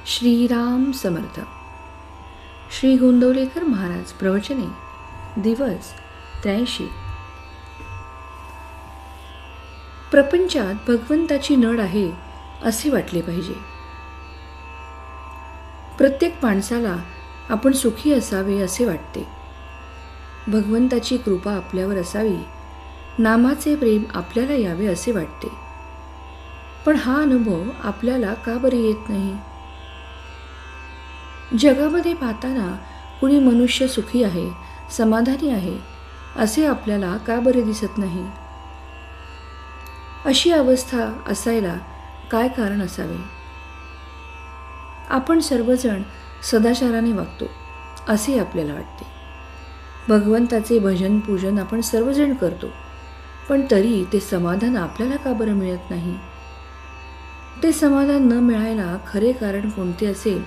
श्रीराम समर्थ. श्री गोंदवलेकर महाराज प्रवचने दिवस 83. प्रपंचात भगवंताची नड आहे असे वाटले पाहिजे. प्रत्येक माणसाला आपण सुखी असावे असे वाटते. भगवंताची कृपा आपल्यावर असावी, नामाचे प्रेम आपल्याला यावे असे वाटते. पण हा अनुभव आपल्याला का बरे येत नाही? जगामध्ये पाहताना कुणी मनुष्य सुखी आहे, समाधानी आहे असे आपल्याला का बरे दिसत नाही? अशी अवस्था असायला काय कारण असावे? आपण सर्वजण सदाचाराने वागतो असे आपल्याला वाटते. भगवंताचे भजन पूजन आपण सर्वजण करतो, पण तरी ते समाधान आपल्याला का बरं मिळत नाही? ते समाधान न मिळायला खरे कारण कोणते असेल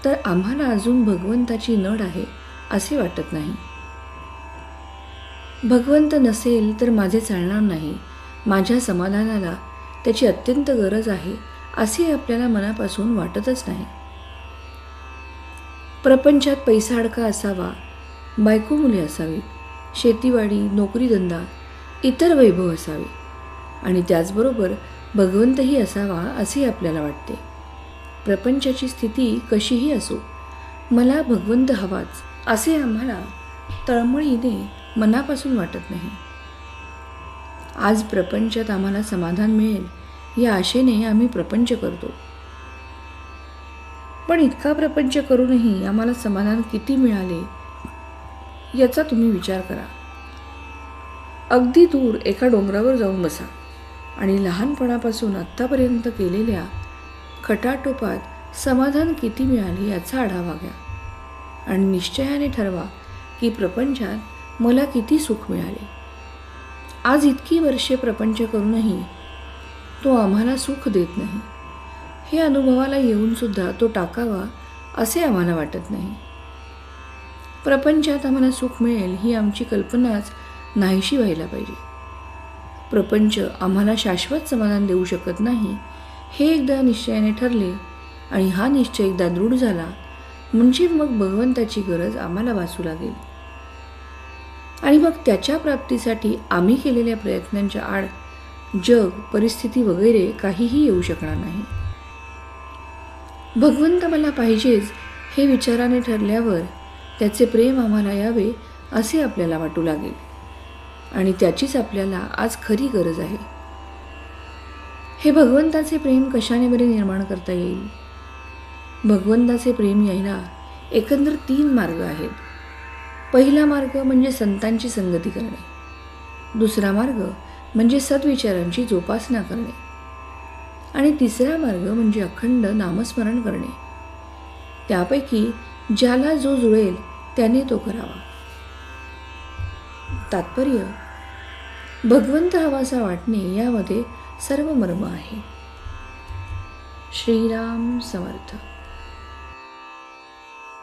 तर आम्हाला अजून भगवंताची नड आहे असे वाटत नाही. भगवंत नसेल तर माझे चालणार नाही, माझ्या समाधानाला त्याची अत्यंत गरज आहे असे आपल्याला मनापासून वाटतच नाही. प्रपंचात पैसा अडका असावा, बायको मुले असावी, शेतीवाडी नोकरीधंदा इतर वैभव असावे आणि त्याचबरोबर भगवंतही असावा असे आपल्याला वाटते. प्रपंचाची स्थिती कशीही असो, मला भगवंत हवाच असे आम्हाला तळमळीने मनापासून वाटत नाही. आज प्रपंचात आम्हाला समाधान मिळेल या आशेने आम्ही प्रपंच करतो, पण इतका प्रपंच करूनही आम्हाला समाधान किती मिळाले याचा तुम्ही विचार करा. अगदी दूर एका डोंगरावर जाऊन बसा आणि लहानपणापासून आत्तापर्यंत केलेल्या खटाटोपात समाधान किती मिळाले याचा आढावा घ्या आणि निश्चयाने ठरवा की प्रपंचात मला किती सुख मिळाले. आज इतकी वर्षे प्रपंच करूनही तो आम्हाला सुख देत नाही. हे अनुभवाला येऊन सुद्धा तो टाकावा असे आम्हाला वाटत नाही. प्रपंचात आम्हाला सुख मिळेल ही आमची कल्पनाच नाहीशी व्हायला पाहिजे. प्रपंच आम्हाला शाश्वत समाधान देऊ शकत नाही हे एकदा निश्चयाने ठरले आणि हा निश्चय एकदा दृढ झाला म्हणजे मग भगवंताची गरज आम्हाला भासू लागेल आणि मग त्याच्या प्राप्तीसाठी आम्ही केलेल्या प्रयत्नांच्या आड जग, परिस्थिती वगैरे काहीही येऊ शकणार नाही. भगवंत मला पाहिजेच हे विचाराने ठरल्यावर त्याचे प्रेम आम्हाला यावे असे आपल्याला वाटू लागेल आणि त्याचीच आपल्याला आज खरी गरज आहे. हे भगवंताचे प्रेम कशाने बरे निर्माण करता येईल? भगवंताचे प्रेम यायला एकंदर 3 मार्ग आहेत. पहिला मार्ग म्हणजे संतांची संगती करणे, दुसरा मार्ग म्हणजे सद्विचारांची जोपासना करणे आणि तिसरा मार्ग म्हणजे अखंड नामस्मरण करणे. त्यापैकी ज्याला जो जुळेल त्याने तो करावा. तात्पर्य, भगवंत हवासा वाटणे यामध्ये सर्व मर्म आहे. श्रीराम समर्थ.